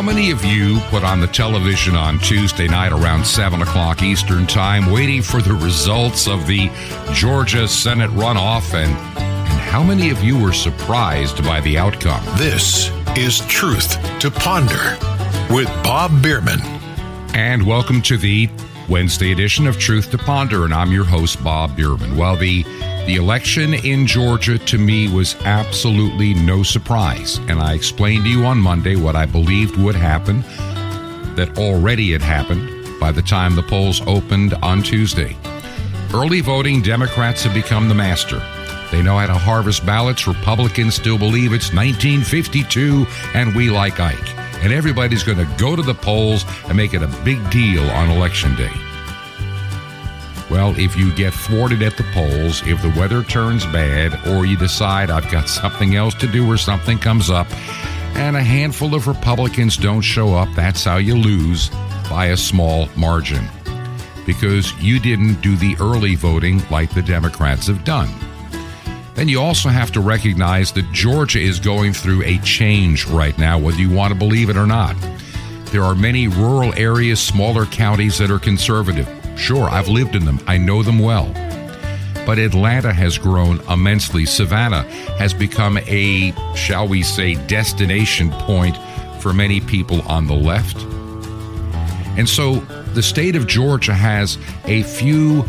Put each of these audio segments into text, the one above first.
How many of you put on the television on Tuesday night around 7 o'clock Eastern Time waiting for the results of the Georgia Senate runoff, and how many of you were surprised by the outcome? This is Truth to Ponder with Bob Bierman. And welcome to the Wednesday edition of Truth to Ponder, and I'm your host, Bob Bierman. Well, the election in Georgia to me was absolutely no surprise, and I explained to you on Monday what I believed would happen, that already had happened by the time the polls opened on Tuesday. Early voting, Democrats have become the master. They know how to harvest ballots. Republicans still believe it's 1952 and we like Ike. And everybody's going to go to the polls and make it a big deal on Election Day. Well, if you get thwarted at the polls, if the weather turns bad, or you decide I've got something else to do or something comes up, and a handful of Republicans don't show up, that's how you lose by a small margin. Because you didn't do the early voting like the Democrats have done. Then you also have to recognize that Georgia is going through a change right now, whether you want to believe it or not. There are many rural areas, smaller counties that are conservative. Sure, I've lived in them. I know them well. But Atlanta has grown immensely. Savannah has become a, shall we say, destination point for many people on the left. And so the state of Georgia has a few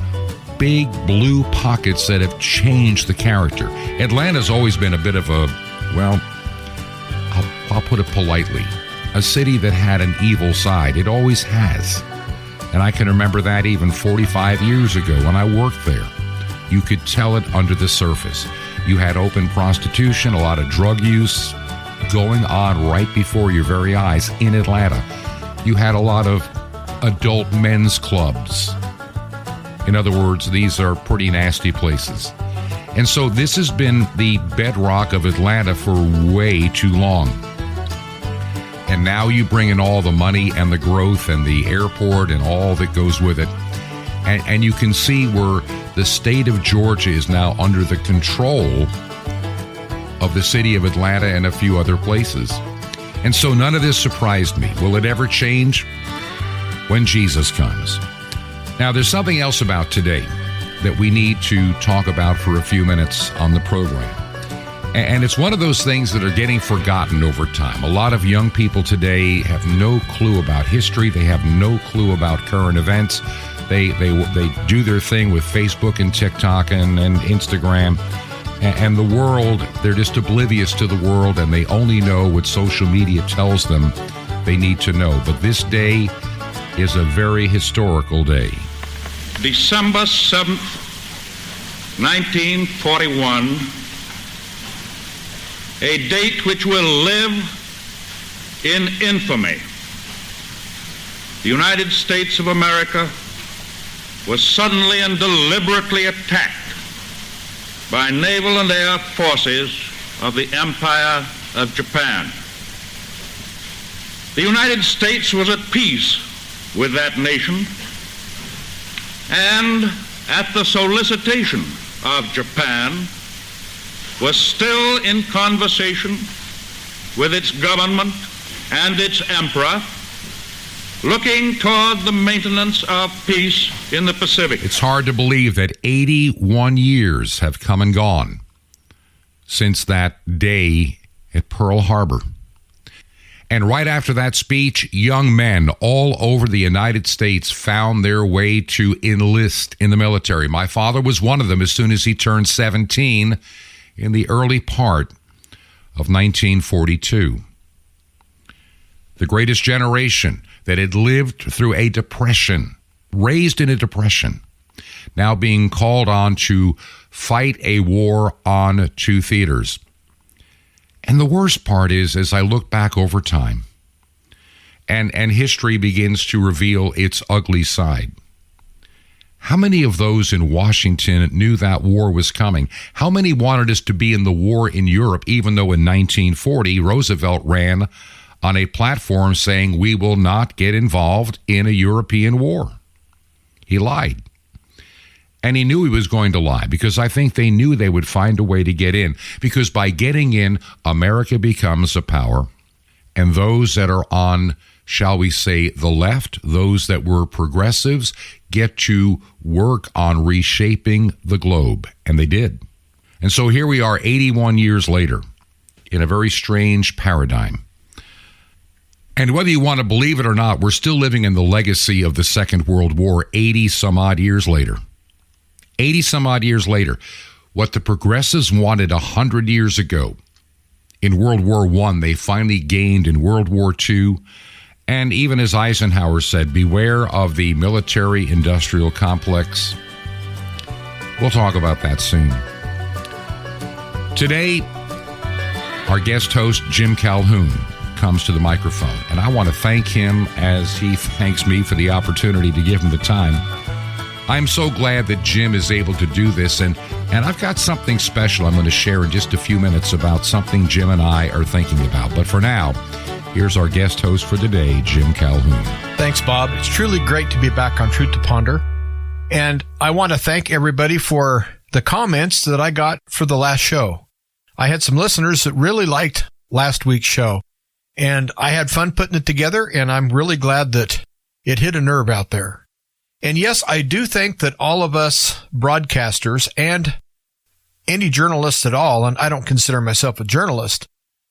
big blue pockets that have changed the character. Atlanta's always been a bit of a, well, I'll put it politely, a city that had an evil side. It always has. And I can remember that even 45 years ago when I worked there. You could tell it under the surface. You had open prostitution, a lot of drug use going on right before your very eyes in Atlanta. You had a lot of adult men's clubs. In other words, these are pretty nasty places. And so this has been the bedrock of Atlanta for way too long. And now you bring in all the money and the growth and the airport and all that goes with it. And you can see where the state of Georgia is now under the control of the city of Atlanta and a few other places. And so none of this surprised me. Will it ever change? When Jesus comes. Now, there's something else about today that we need to talk about for a few minutes on the program. And it's one of those things that are getting forgotten over time. A lot of young people today have no clue about history. They have no clue about current events. They do their thing with Facebook and TikTok and Instagram. And the world, they're just oblivious to the world, and they only know what social media tells them they need to know. But this day is a very historical day. December 7th, 1941, a date which will live in infamy. The United States of America was suddenly and deliberately attacked by naval and air forces of the Empire of Japan. The United States was at peace with that nation, and at the solicitation of Japan, was still in conversation with its government and its emperor, looking toward the maintenance of peace in the Pacific. It's hard to believe that 81 years have come and gone since that day at Pearl Harbor. And right after that speech, young men all over the United States found their way to enlist in the military. My father was one of them as soon as he turned 17 in the early part of 1942. The greatest generation that had lived through a depression, raised in a depression, now being called on to fight a war on two theaters. And the worst part is, as I look back over time, and history begins to reveal its ugly side, how many of those in Washington knew that war was coming? How many wanted us to be in the war in Europe, even though in 1940, Roosevelt ran on a platform saying we will not get involved in a European war? He lied. And he knew he was going to lie, because I think they knew they would find a way to get in. Because by getting in, America becomes a power. and those that are on, shall we say, the left, those that were progressives, get to work on reshaping the globe. And they did. And so here we are 81 years later in a very strange paradigm. And whether you want to believe it or not, we're still living in the legacy of the Second World War 80 some odd years later. 80 some odd years later. What the progressives wanted 100 years ago in World War I, they finally gained in World War II. And even as Eisenhower said, beware of the military-industrial complex. We'll talk about that soon. Today, our guest host, Jim Calhoun, comes to the microphone. And I want to thank him as he thanks me for the opportunity to give him the time. I'm so glad that Jim is able to do this. And I've got something special I'm going to share in just a few minutes about something Jim and I are thinking about. But for now, here's our guest host for today, Jim Calhoun. Thanks, Bob. It's truly great to be back on Truth to Ponder. And I want to thank everybody for the comments that I got for the last show. I had some listeners that really liked last week's show. And I had fun putting it together, and I'm really glad that it hit a nerve out there. And yes, I do think that all of us broadcasters and any journalists at all, and I don't consider myself a journalist,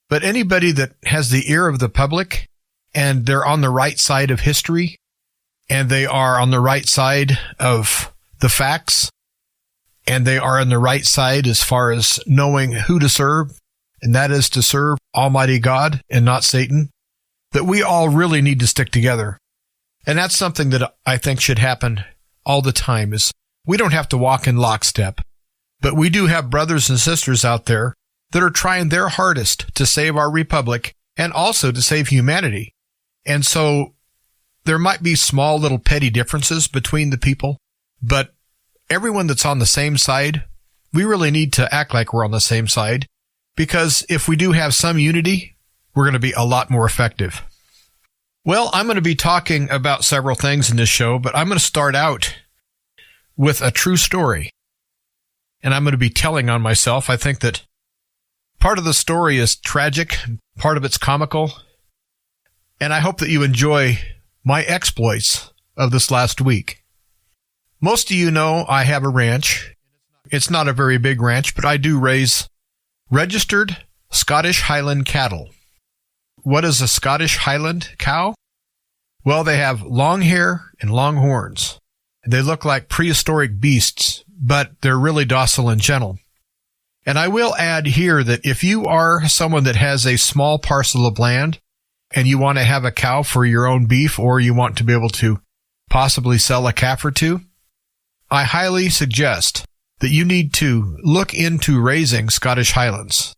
but anybody that has the ear of the public and they're on the right side of history and they are on the right side of the facts and they are on the right side as far as knowing who to serve, and that is to serve Almighty God and not Satan, that we all really need to stick together. And that's something that I think should happen all the time, is we don't have to walk in lockstep, but we do have brothers and sisters out there that are trying their hardest to save our republic and also to save humanity. And so there might be small little petty differences between the people, but everyone that's on the same side, we really need to act like we're on the same side, because if we do have some unity, we're going to be a lot more effective. Well, I'm going to be talking about several things in this show, but I'm going to start out with a true story. And I'm going to be telling on myself. I think that part of the story is tragic, part of it's comical, and I hope that you enjoy my exploits of this last week. Most of you know I have a ranch. It's not a very big ranch, but I do raise registered Scottish Highland cattle. What is a Scottish Highland cow? Well, they have long hair and long horns. They look like prehistoric beasts, but they're really docile and gentle. And I will add here that if you are someone that has a small parcel of land and you want to have a cow for your own beef, or you want to be able to possibly sell a calf or two, I highly suggest that you need to look into raising Scottish Highlands.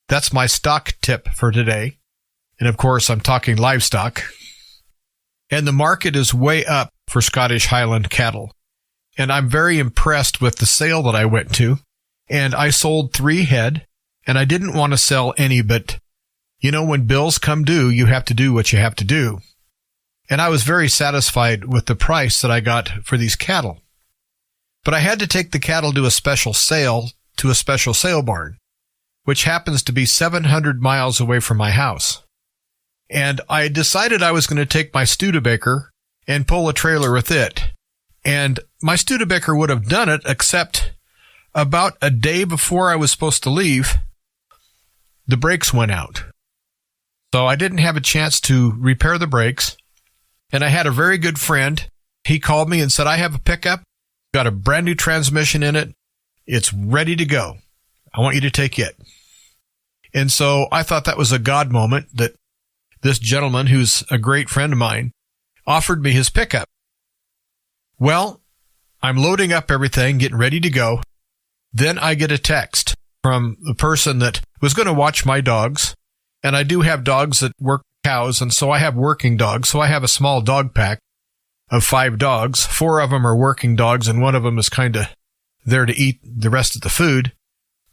That's my stock tip for today. And of course, I'm talking livestock. And the market is way up for Scottish Highland cattle. And I'm very impressed with the sale that I went to. And I sold 3 head, and I didn't want to sell any, but you know, when bills come due, you have to do what you have to do. And I was very satisfied with the price that I got for these cattle. But I had to take the cattle to a special sale, to a special sale barn, which happens to be 700 miles away from my house. And I decided I was going to take my Studebaker and pull a trailer with it. And my Studebaker would have done it, except about a day before I was supposed to leave, the brakes went out. So I didn't have a chance to repair the brakes. And I had a very good friend. He called me and said, I have a pickup, got a brand new transmission in it. It's ready to go. I want you to take it. And so I thought that was a God moment, that this gentleman, who's a great friend of mine, offered me his pickup. Well, I'm loading up everything, getting ready to go. Then I get a text from the person that was going to watch my dogs. And I do have dogs that work cows, and so I have working dogs. So I have a small dog pack of 5 dogs. 4 of them are working dogs, and one of them is kind of there to eat the rest of the food.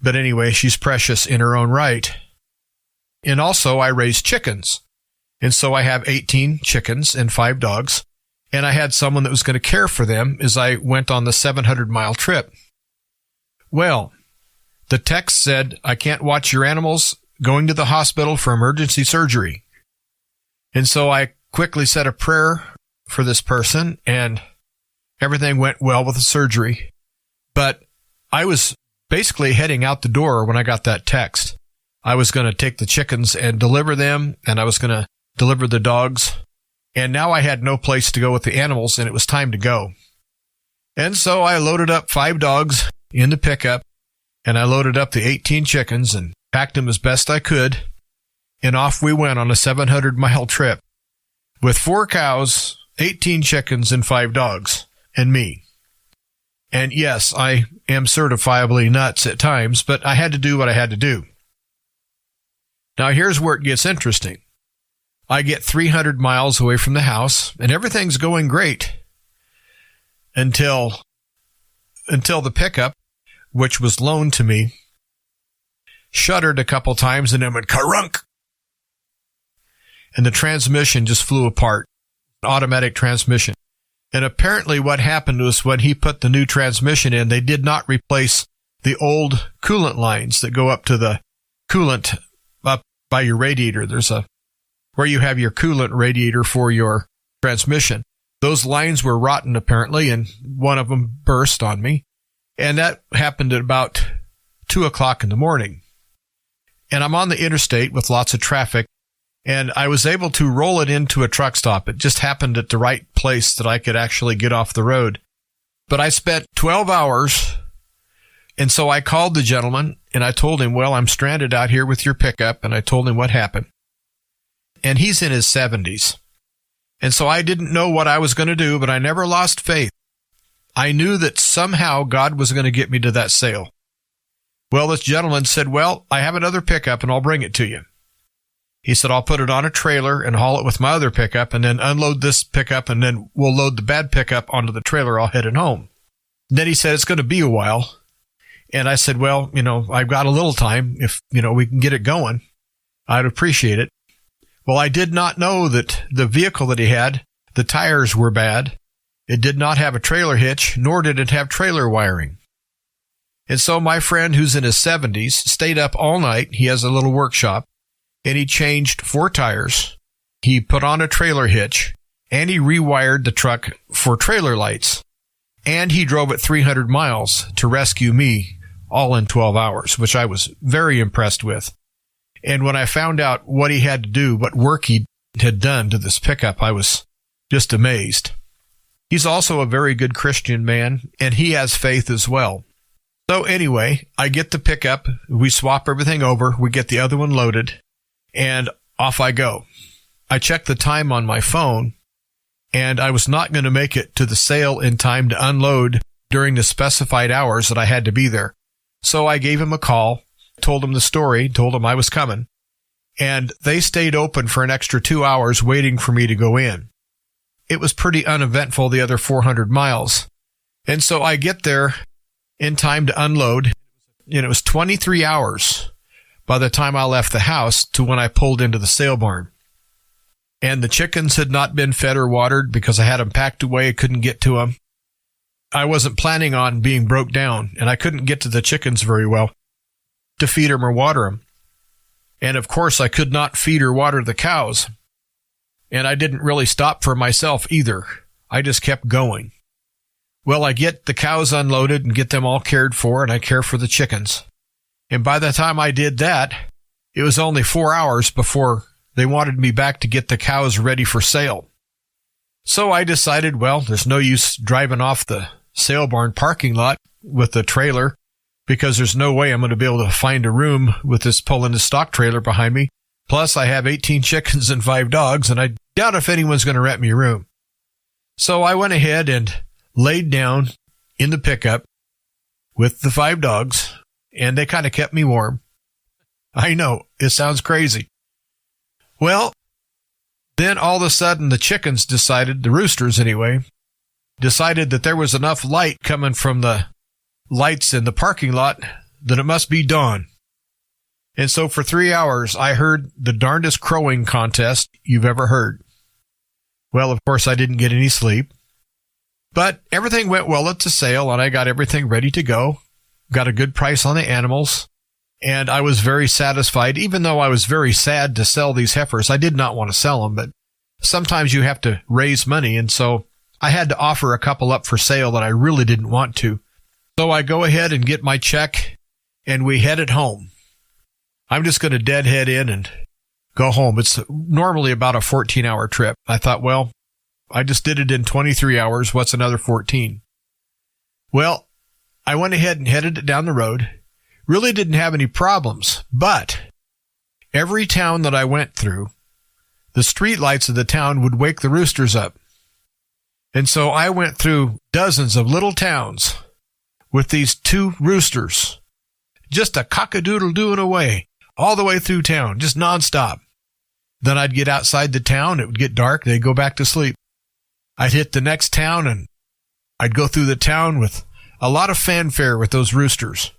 But anyway, she's precious in her own right. And also, I raise chickens. And so I have 18 chickens and 5 dogs. And I had someone that was going to care for them as I went on the 700-mile trip. Well, the text said, I can't watch your animals. going to the hospital for emergency surgery. And so I quickly said a prayer for this person, and everything went well with the surgery. But I was basically heading out the door when I got that text. I was going to take the chickens and deliver them, and I was going to deliver the dogs. And now I had no place to go with the animals, and it was time to go. And so I loaded up 5 dogs in the pickup, and I loaded up the 18 chickens and packed them as best I could. And off we went on a 700-mile trip with 4 cows, 18 chickens, and 5 dogs, and me. And yes, I am certifiably nuts at times, but I had to do what I had to do. Now here's where it gets interesting. I get 300 miles away from the house, and everything's going great until the pickup, which was loaned to me, shuddered a couple times and then went karunk. And the transmission just flew apart. Automatic transmission. And apparently what happened was when he put the new transmission in, they did not replace the old coolant lines that go up to the coolant up by your radiator. There's where you have your coolant radiator for your transmission. Those lines were rotten apparently, and one of them burst on me. And that happened at about 2 o'clock in the morning. And I'm on the interstate with lots of traffic, and I was able to roll it into a truck stop. It just happened at the right place that I could actually get off the road. But I spent 12 hours, and so I called the gentleman, and I told him, well, I'm stranded out here with your pickup, and I told him what happened. And he's in his 70s. And so I didn't know what I was going to do, but I never lost faith. I knew that somehow God was going to get me to that sale. Well, this gentleman said, well, I have another pickup, and I'll bring it to you. He said, I'll put it on a trailer and haul it with my other pickup, and then unload this pickup, and then we'll load the bad pickup onto the trailer. I'll head it home. Then he said, it's going to be a while. And I said, well, I've got a little time. If, we can get it going, I'd appreciate it. Well, I did not know that the vehicle that he had, the tires were bad. It did not have a trailer hitch, nor did it have trailer wiring. And so my friend, who's in his 70s, stayed up all night. He has a little workshop, and he changed 4 tires. He put on a trailer hitch, and he rewired the truck for trailer lights. And he drove it 300 miles to rescue me, all in 12 hours, which I was very impressed with. And when I found out what he had to do, what work he had done to this pickup, I was just amazed. He's also a very good Christian man, and he has faith as well. So anyway, I get the pickup, we swap everything over, we get the other one loaded, and off I go. I checked the time on my phone, and I was not going to make it to the sale in time to unload during the specified hours that I had to be there. So I gave him a call, told him the story, told him I was coming, and they stayed open for an extra 2 hours waiting for me to go in. It was pretty uneventful, the other 400 miles. And so I get there in time to unload, and it was 23 hours by the time I left the house to when I pulled into the sale barn. And the chickens had not been fed or watered because I had them packed away. I couldn't get to them. I wasn't planning on being broke down, and I couldn't get to the chickens very well to feed them or water them. And of course, I could not feed or water the cows. And I didn't really stop for myself either. I just kept going. Well, I get the cows unloaded and get them all cared for, and I care for the chickens. And by the time I did that, it was only 4 hours before they wanted me back to get the cows ready for sale. So I decided, well, there's no use driving off the sale barn parking lot with the trailer, because there's no way I'm going to be able to find a room with this pulling the stock trailer behind me. Plus, I have 18 chickens and 5 dogs, and I doubt if anyone's going to rent me a room. So I went ahead and laid down in the pickup with the 5 dogs, and they kind of kept me warm. I know, it sounds crazy. Well, then all of a sudden the chickens decided, the roosters anyway, decided that there was enough light coming from the lights in the parking lot that it must be dawn. And so for 3 hours, I heard the darndest crowing contest you've ever heard. Well, of course, I didn't get any sleep. But everything went well at the sale, and I got everything ready to go. Got a good price on the animals. And I was very satisfied, even though I was very sad to sell these heifers. I did not want to sell them, but sometimes you have to raise money. And so I had to offer a couple up for sale that I really didn't want to. So I go ahead and get my check and we headed home. I'm just going to deadhead in and go home. It's normally about a 14-hour trip. I thought, well, I just did it in 23 hours. What's another 14? Well, I went ahead and headed it down the road. Really didn't have any problems, but every town that I went through, the street lights of the town would wake the roosters up. And so I went through dozens of little towns with these two roosters, just a cock-a-doodle-dooing away all the way through town, just nonstop. Then I'd get outside the town, it would get dark, they'd go back to sleep. I'd hit the next town and I'd go through the town with a lot of fanfare with those roosters.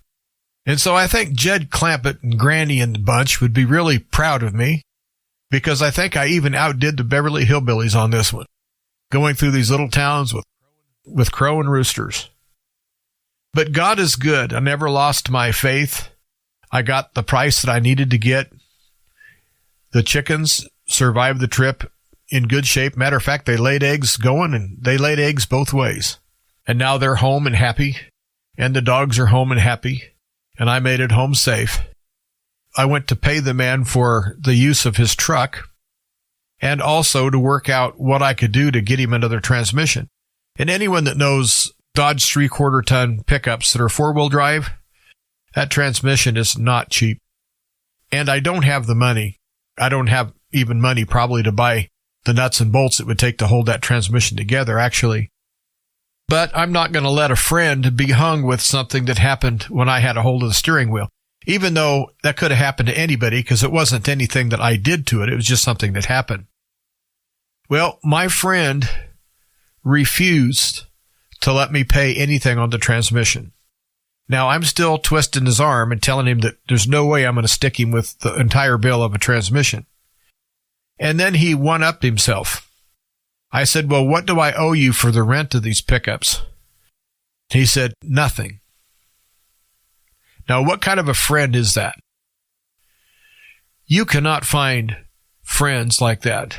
And so I think Jed Clampett and Granny and the bunch would be really proud of me, because I think I even outdid the Beverly Hillbillies on this one, going through these little towns with crow and roosters. But God is good. I never lost my faith. I got the price that I needed to get. The chickens survived the trip in good shape. Matter of fact, they laid eggs going, and they laid eggs both ways. And now they're home and happy, and the dogs are home and happy. And I made it home safe. I went to pay the man for the use of his truck and also to work out what I could do to get him another transmission. And anyone that knows Dodge 3/4 ton pickups that are 4-wheel drive, that transmission is not cheap. And I don't have the money. I don't have even money probably to buy the nuts and bolts it would take to hold that transmission together, actually. But I'm not going to let a friend be hung with something that happened when I had a hold of the steering wheel, even though that could have happened to anybody, because it wasn't anything that I did to it. It was just something that happened. Well, my friend refused to let me pay anything on the transmission. Now, I'm still twisting his arm and telling him that there's no way I'm going to stick him with the entire bill of a transmission. And then he one-upped himself. I said, well, what do I owe you for the rent of these pickups? He said, nothing. Now, what kind of a friend is that? You cannot find friends like that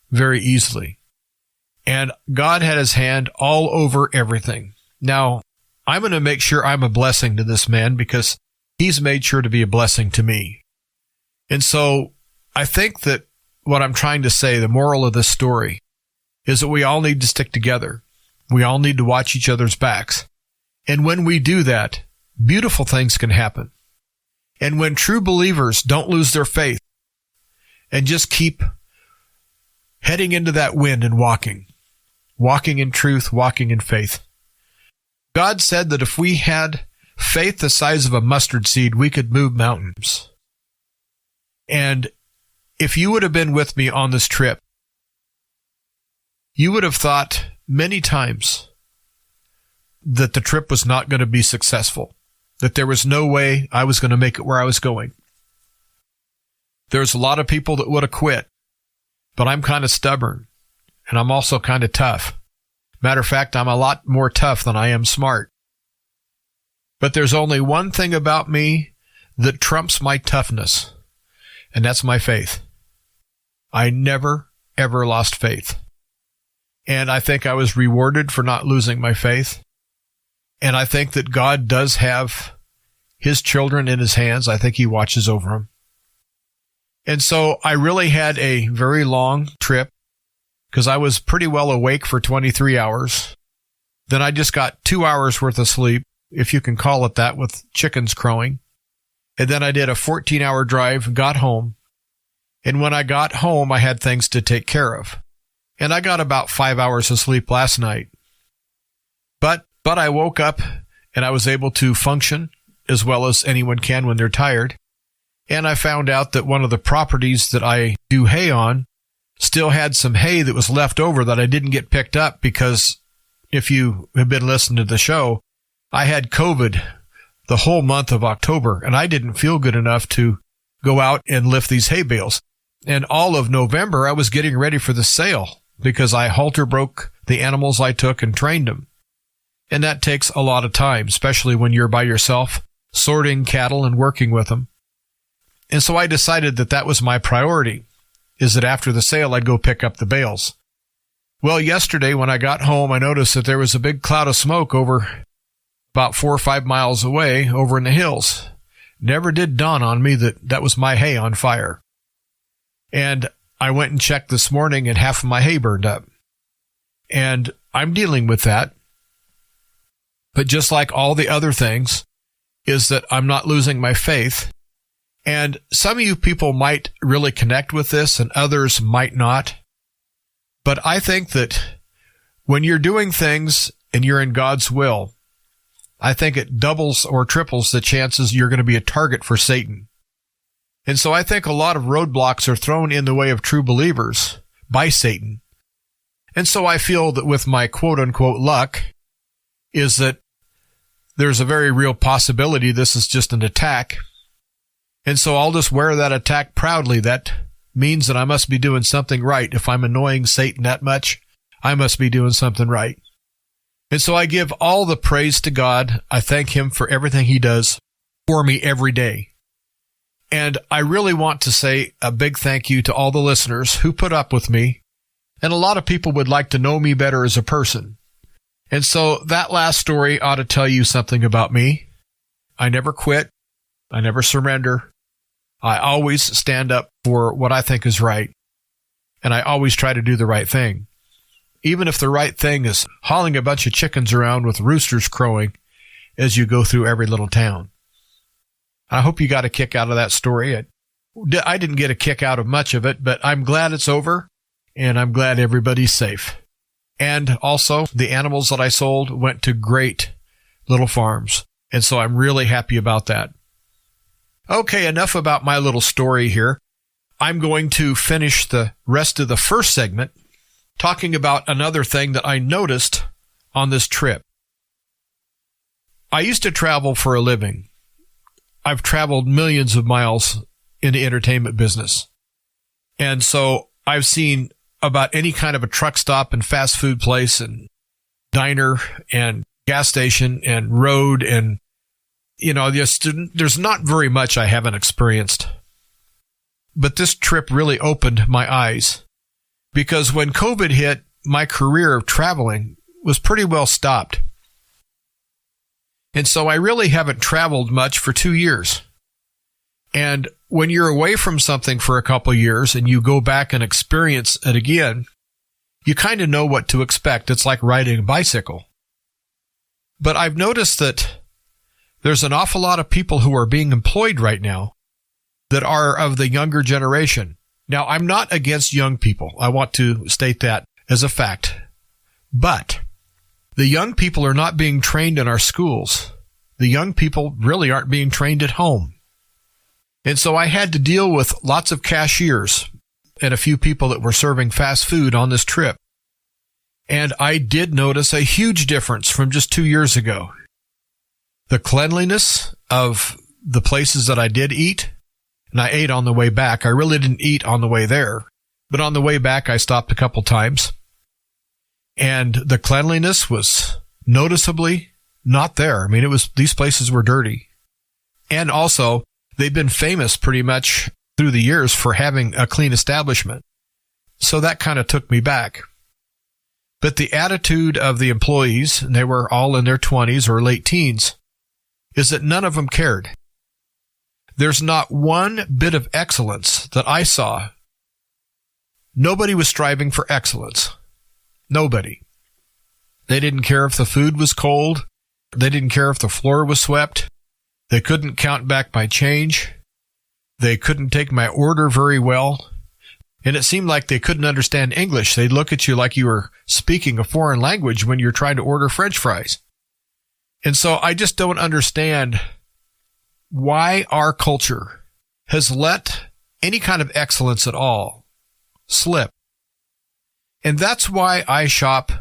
very easily. And God had his hand all over everything. Now, I'm going to make sure I'm a blessing to this man because he's made sure to be a blessing to me. And so I think that what I'm trying to say, the moral of this story, is that we all need to stick together. We all need to watch each other's backs. And when we do that, beautiful things can happen. And when true believers don't lose their faith and just keep heading into that wind and walking in truth, walking in faith. God said that if we had faith the size of a mustard seed, we could move mountains. And if you would have been with me on this trip, you would have thought many times that the trip was not going to be successful, that there was no way I was going to make it where I was going. There's a lot of people that would have quit, but I'm kind of stubborn, and I'm also kind of tough. Matter of fact, I'm a lot more tough than I am smart. But there's only one thing about me that trumps my toughness, and that's my faith. I never, ever lost faith. And I think I was rewarded for not losing my faith. And I think that God does have his children in his hands. I think he watches over them. And so I really had a very long trip because I was pretty well awake for 23 hours. Then I just got 2 hours worth of sleep, if you can call it that, with chickens crowing. And then I did a 14-hour drive and got home. And when I got home, I had things to take care of. And I got about 5 hours of sleep last night. But I woke up and I was able to function as well as anyone can when they're tired. And I found out that one of the properties that I do hay on still had some hay that was left over that I didn't get picked up because if you have been listening to the show, I had COVID the whole month of October and I didn't feel good enough to go out and lift these hay bales. And all of November, I was getting ready for the sale because I halter broke the animals I took and trained them. And that takes a lot of time, especially when you're by yourself sorting cattle and working with them. And so I decided that that was my priority, is that after the sale, I'd go pick up the bales. Well, yesterday when I got home, I noticed that there was a big cloud of smoke over about 4 or 5 miles away over in the hills. Never did dawn on me that that was my hay on fire. And I went and checked this morning and half of my hay burned up. And I'm dealing with that. But just like all the other things, is that I'm not losing my faith. And some of you people might really connect with this and others might not. But I think that when you're doing things and you're in God's will, I think it doubles or triples the chances you're going to be a target for Satan. And so I think a lot of roadblocks are thrown in the way of true believers by Satan. And so I feel that with my quote-unquote luck is that there's a very real possibility this is just an attack. And so I'll just wear that attack proudly. That means that I must be doing something right. If I'm annoying Satan that much, I must be doing something right. And so I give all the praise to God. I thank Him for everything He does for me every day. And I really want to say a big thank you to all the listeners who put up with me. And a lot of people would like to know me better as a person. And so that last story ought to tell you something about me. I never quit. I never surrender. I always stand up for what I think is right. And I always try to do the right thing. Even if the right thing is hauling a bunch of chickens around with roosters crowing as you go through every little town. I hope you got a kick out of that story. I didn't get a kick out of much of it, but I'm glad it's over, and I'm glad everybody's safe. And also, the animals that I sold went to great little farms, and so I'm really happy about that. Okay, enough about my little story here. I'm going to finish the rest of the first segment talking about another thing that I noticed on this trip. I used to travel for a living. I've traveled millions of miles in the entertainment business. And so I've seen about any kind of a truck stop and fast food place and diner and gas station and road and, there's not very much I haven't experienced. But this trip really opened my eyes because when COVID hit, my career of traveling was pretty well stopped. And so I really haven't traveled much for 2 years. And when you're away from something for a couple years and you go back and experience it again, you kind of know what to expect. It's like riding a bicycle. But I've noticed that there's an awful lot of people who are being employed right now that are of the younger generation. Now, I'm not against young people. I want to state that as a fact. But the young people are not being trained in our schools. The young people really aren't being trained at home. And so I had to deal with lots of cashiers and a few people that were serving fast food on this trip. And I did notice a huge difference from just 2 years ago. The cleanliness of the places that I did eat, and I ate on the way back. I really didn't eat on the way there, but on the way back I stopped a couple times. And the cleanliness was noticeably not there. I mean, these places were dirty. And also, they've been famous pretty much through the years for having a clean establishment. So that kind of took me back. But the attitude of the employees, and they were all in their 20s or late teens, is that none of them cared. There's not one bit of excellence that I saw. Nobody was striving for excellence. Nobody. They didn't care if the food was cold. They didn't care if the floor was swept. They couldn't count back my change. They couldn't take my order very well. And it seemed like they couldn't understand English. They'd look at you like you were speaking a foreign language when you're trying to order French fries. And so I just don't understand why our culture has let any kind of excellence at all slip. And that's why I shop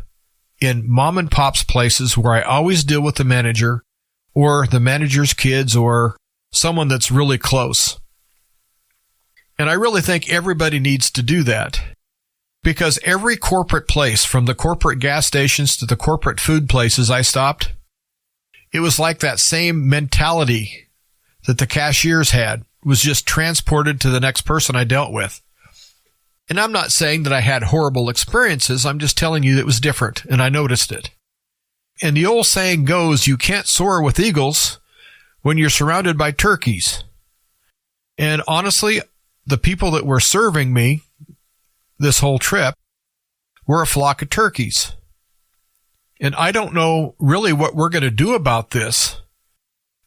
in mom and pop's places where I always deal with the manager or the manager's kids or someone that's really close. And I really think everybody needs to do that because every corporate place, from the corporate gas stations to the corporate food places I stopped, It was like that same mentality that the cashiers had was just transported to the next person I dealt with. And I'm not saying that I had horrible experiences. I'm just telling you that it was different, and I noticed it. And the old saying goes, you can't soar with eagles when you're surrounded by turkeys. And honestly, the people that were serving me this whole trip were a flock of turkeys. And I don't know really what we're going to do about this,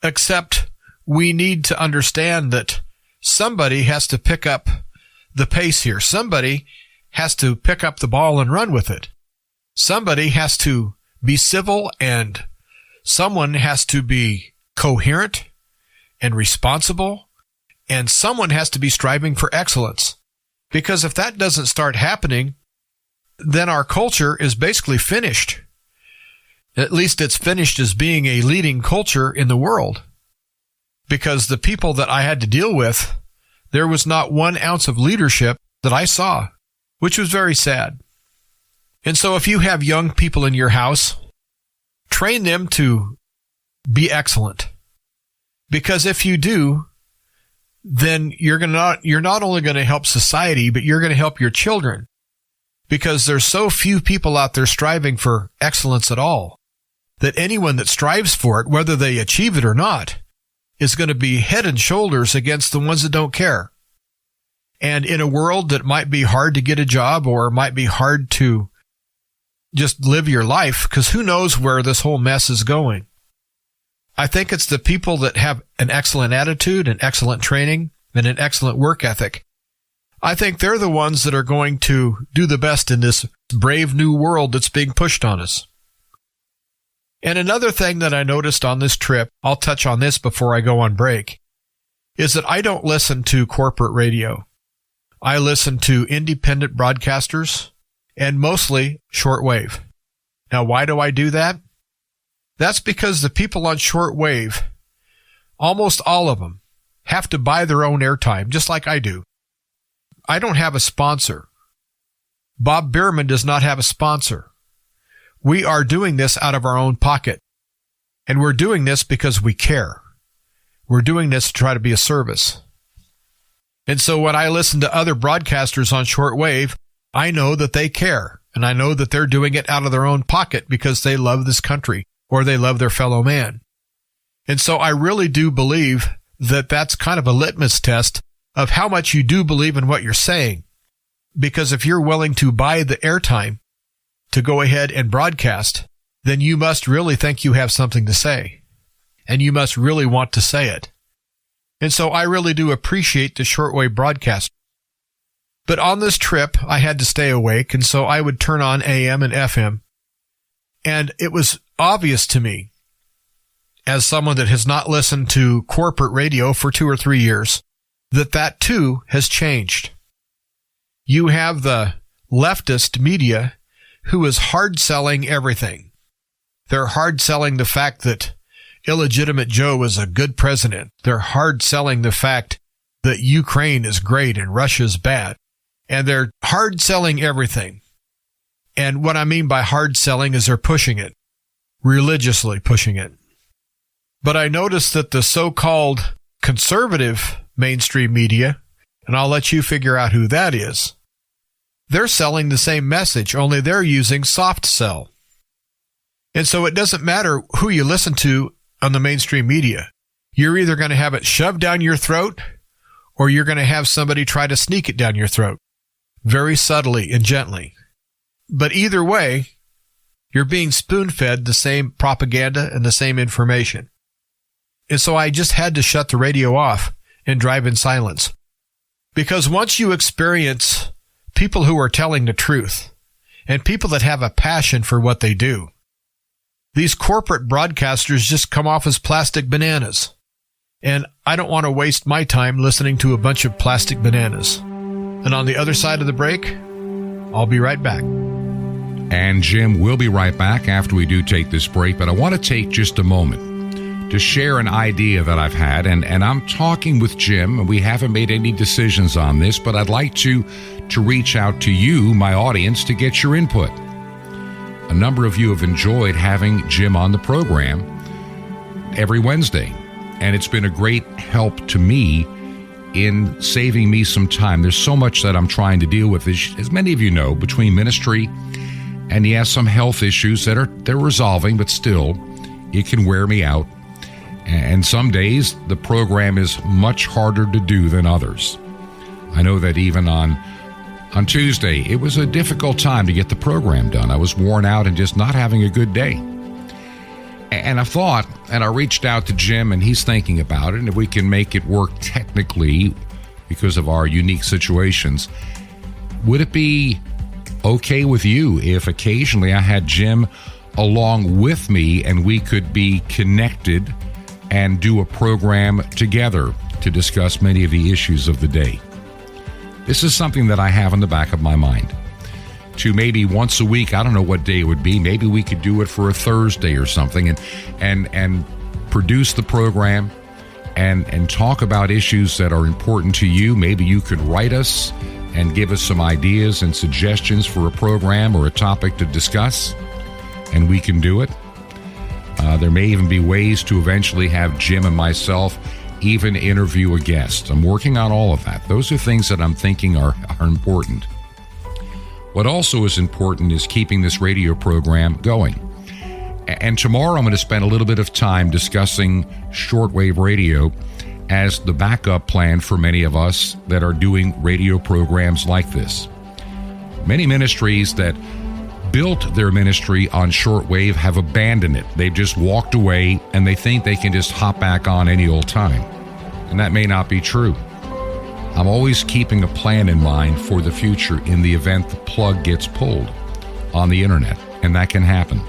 except we need to understand that somebody has to pick up the pace here. Somebody has to pick up the ball and run with it. Somebody has to be civil, and someone has to be coherent and responsible, and someone has to be striving for excellence. Because if that doesn't start happening, then our culture is basically finished. At least it's finished as being a leading culture in the world. Because the people that I had to deal with, there was not 1 ounce of leadership that I saw, which was very sad. And so if you have young people in your house, train them to be excellent. Because if you do, then you're not only going to help society, but you're going to help your children. Because there's so few people out there striving for excellence at all, that anyone that strives for it, whether they achieve it or not, is going to be head and shoulders against the ones that don't care. And in a world that might be hard to get a job, or might be hard to just live your life, because who knows where this whole mess is going. I think it's the people that have an excellent attitude, an excellent training, and an excellent work ethic. I think they're the ones that are going to do the best in this brave new world that's being pushed on us. And another thing that I noticed on this trip, I'll touch on this before I go on break, is that I don't listen to corporate radio. I listen to independent broadcasters and mostly shortwave. Now, why do I do that? That's because the people on shortwave, almost all of them, have to buy their own airtime, just like I do. I don't have a sponsor. Bob Bierman does not have a sponsor. We are doing this out of our own pocket. And we're doing this because we care. We're doing this to try to be a service. And so when I listen to other broadcasters on shortwave, I know that they care. And I know that they're doing it out of their own pocket because they love this country or they love their fellow man. And so I really do believe that that's kind of a litmus test of how much you do believe in what you're saying. Because if you're willing to buy the airtime to go ahead and broadcast, then you must really think you have something to say. And you must really want to say it. And so I really do appreciate the shortwave broadcast. But on this trip, I had to stay awake, and so I would turn on AM and FM. And it was obvious to me, as someone that has not listened to corporate radio for 2 or 3 years, that too has changed. You have the leftist media who is hard selling everything. They're hard selling the fact that illegitimate Joe is a good president. They're hard selling the fact that Ukraine is great and Russia's bad. And they're hard selling everything. And what I mean by hard selling is they're pushing it, religiously pushing it. But I noticed that the so-called conservative mainstream media, and I'll let you figure out who that is, they're selling the same message, only they're using soft sell. And so it doesn't matter who you listen to on the mainstream media. You're either going to have it shoved down your throat, or you're going to have somebody try to sneak it down your throat, very subtly and gently. But either way, you're being spoon-fed the same propaganda and the same information. And so I just had to shut the radio off and drive in silence. Because once you experience people who are telling the truth and people that have a passion for what they do, these corporate broadcasters just come off as plastic bananas. And I don't want to waste my time listening to a bunch of plastic bananas. And on the other side of the break, I'll be right back. And Jim, we'll be right back after we do take this break, but I want to take just a moment to share an idea that I've had, and I'm talking with Jim, and we haven't made any decisions on this, but I'd like to reach out to you, my audience, to get your input. A number of you have enjoyed having Jim on the program, every Wednesday. And it's been a great help to me in saving me some time. There's so much that I'm trying to deal with, as many of you know, between ministry and some health issues that they're resolving, but still, it can wear me out. And some days, the program is much harder to do than others. I know that even on Tuesday, it was a difficult time to get the program done. I was worn out and just not having a good day. And I thought, and I reached out to Jim, and he's thinking about it, and if we can make it work technically because of our unique situations, would it be okay with you if occasionally I had Jim along with me and we could be connected and do a program together to discuss many of the issues of the day? This is something that I have in the back of my mind. To maybe once a week, I don't know what day it would be. Maybe we could do it for a Thursday or something and produce the program and talk about issues that are important to you. Maybe you could write us and give us some ideas and suggestions for a program or a topic to discuss, and we can do it. There may even be ways to eventually have Jim and myself even interview a guest. I'm working on all of that. Those are things that I'm thinking are important. What also is important is keeping this radio program going. And tomorrow I'm going to spend a little bit of time discussing shortwave radio as the backup plan for many of us that are doing radio programs like this. Many ministries that built their ministry on shortwave have abandoned it. They've just walked away and they think they can just hop back on any old time. And that may not be true. I'm always keeping a plan in mind for the future in the event the plug gets pulled on the internet, and that can happen.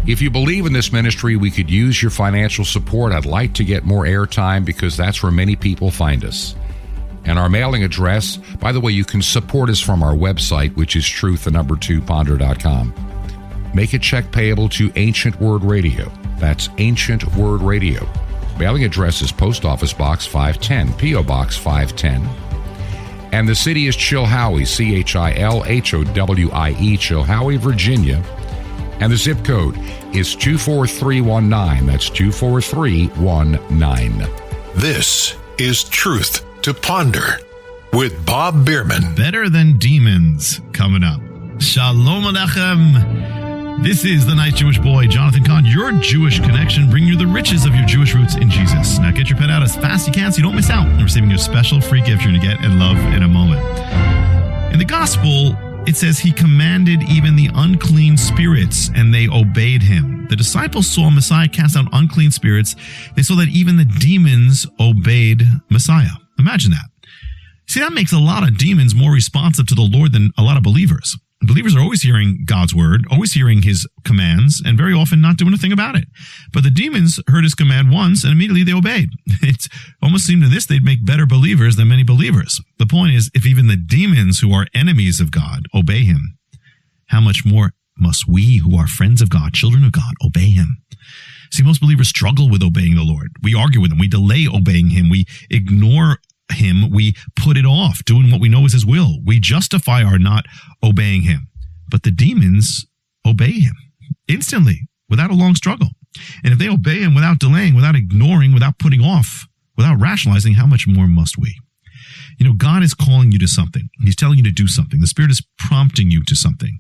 If you believe in this ministry, we could use your financial support. I'd like to get more airtime because that's where many people find us. And our mailing address, by the way, you can support us from our website, which is truth2ponder.com. Make a check payable to Ancient Word Radio. That's Ancient Word Radio. Mailing address is Post Office Box 510, P.O. Box 510. And the city is Chilhowie, Chilhowie, Chilhowie, Virginia. And the zip code is 24319. That's 24319. This is Truth to Ponder with Bob Bierman. Better than demons coming up. Shalom Aleichem. This is the nice Jewish boy, Jonathan Cahn, your Jewish connection, bringing you the riches of your Jewish roots in Jesus. Now get your pen out as fast as you can so you don't miss out on receiving your special free gift you're going to get and love in a moment. In the gospel, it says he commanded even the unclean spirits and they obeyed him. The disciples saw Messiah cast out unclean spirits. They saw that even the demons obeyed Messiah. Imagine that. See, that makes a lot of demons more responsive to the Lord than a lot of believers. Believers are always hearing God's word, always hearing his commands, and very often not doing a thing about it. But the demons heard his command once, and immediately they obeyed. It almost seemed to this they'd make better believers than many believers. The point is, if even the demons who are enemies of God obey him, how much more must we who are friends of God, children of God, obey him? See, most believers struggle with obeying the Lord. We argue with him. We delay obeying him. We ignore him. We put it off, doing what we know is his will. We justify our not obeying him. But the demons obey him instantly, without a long struggle. And if they obey him without delaying, without ignoring, without putting off, without rationalizing, how much more must we? You know, God is calling you to something. He's telling you to do something. The Spirit is prompting you to something.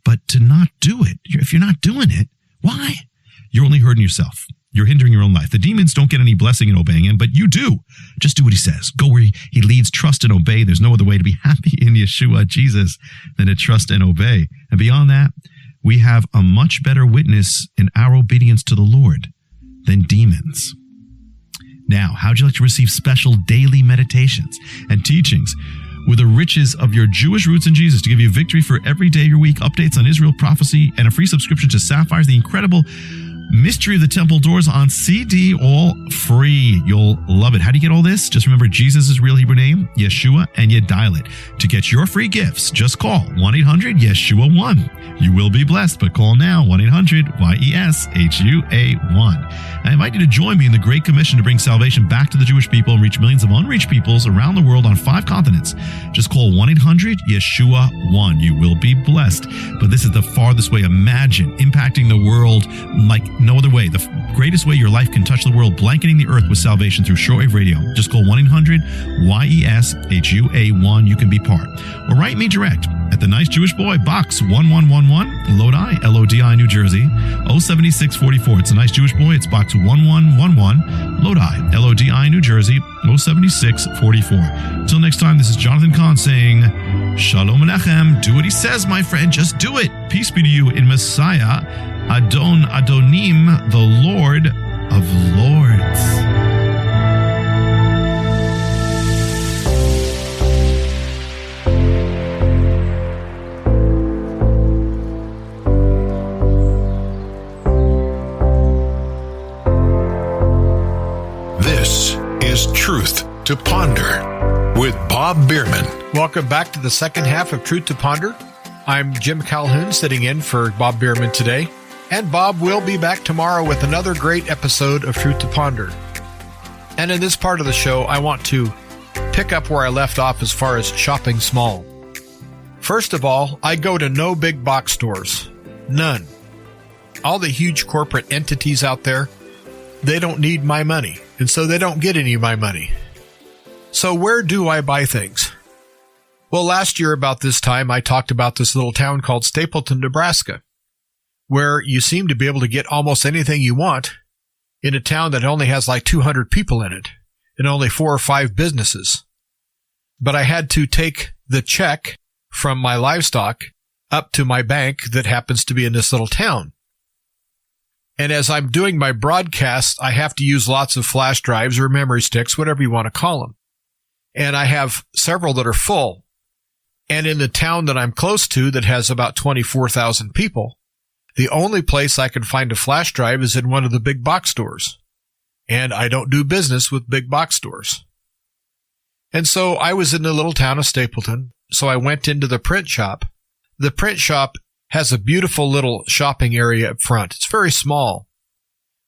But to not do it, if you're not doing it, why? You're only hurting yourself. You're hindering your own life. The demons don't get any blessing in obeying him, but you do. Just do what he says. Go where he leads, trust and obey. There's no other way to be happy in Yeshua, Jesus, than to trust and obey. And beyond that, we have a much better witness in our obedience to the Lord than demons. Now, how'd you like to receive special daily meditations and teachings with the riches of your Jewish roots in Jesus to give you victory for every day of your week, updates on Israel prophecy, and a free subscription to Sapphires, the incredible Mystery of the Temple Doors on CD, all free. You'll love it. How do you get all this? Just remember Jesus' real Hebrew name, Yeshua, and you dial it. To get your free gifts, just call 1-800-YESHUA-1. You will be blessed, but call now, 1-800-YESHUA-1. I invite you to join me in the Great Commission to bring salvation back to the Jewish people and reach millions of unreached peoples around the world on 5 continents. Just call 1-800-YESHUA-1. You will be blessed. But this is the farthest way. Imagine impacting the world like no other way. The greatest way your life can touch the world, blanketing the earth with salvation through shortwave radio. Just call 1-800-YES-HUA1. You can be part. Or write me direct at The Nice Jewish Boy, Box 1111, Lodi, Lodi, New Jersey, 07644. It's The Nice Jewish Boy. It's Box 1111, Lodi, Lodi, New Jersey, 07644. Until next time, this is Jonathan Kahn saying, Shalom Aleichem. Do what he says, my friend. Just do it. Peace be to you in Messiah, Adon Adonim, the Lord of Lords. This is Truth to Ponder with Bob Bierman. Welcome back to the second half of Truth to Ponder. I'm Jim Calhoun sitting in for Bob Bierman today. And Bob will be back tomorrow with another great episode of Truth to Ponder. And in this part of the show, I want to pick up where I left off as far as shopping small. First of all, I go to no big box stores. None. All the huge corporate entities out there, they don't need my money, and so they don't get any of my money. So where do I buy things? Well, last year about this time, I talked about this little town called Stapleton, Nebraska, where you seem to be able to get almost anything you want in a town that only has like 200 people in it and only 4 or 5 businesses. But I had to take the check from my livestock up to my bank that happens to be in this little town. And as I'm doing my broadcast, I have to use lots of flash drives or memory sticks, whatever you want to call them. And I have several that are full. And in the town that I'm close to that has about 24,000 people, the only place I can find a flash drive is in one of the big box stores. And I don't do business with big box stores. And so I was in the little town of Stapleton, so I went into the print shop. The print shop has a beautiful little shopping area up front. It's very small,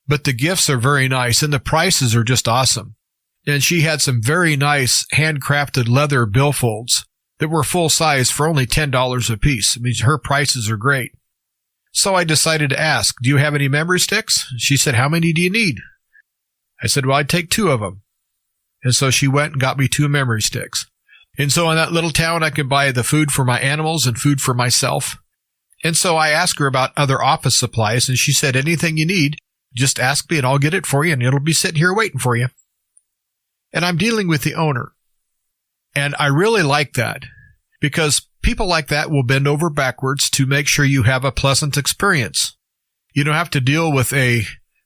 but the gifts are very nice and the prices are just awesome. And she had some very nice handcrafted leather billfolds that were full size for only $10 a piece. I mean, her prices are great. So I decided to ask, do you have any memory sticks? She said, how many do you need? I said, well, I'd take 2 of them. And so she went and got me 2 memory sticks. And so in that little town, I could buy the food for my animals and food for myself. And so I asked her about other office supplies, and she said, anything you need, just ask me and I'll get it for you, and it'll be sitting here waiting for you. And I'm dealing with the owner. And I really like that because people like that will bend over backwards to make sure you have a pleasant experience. You don't have to deal with a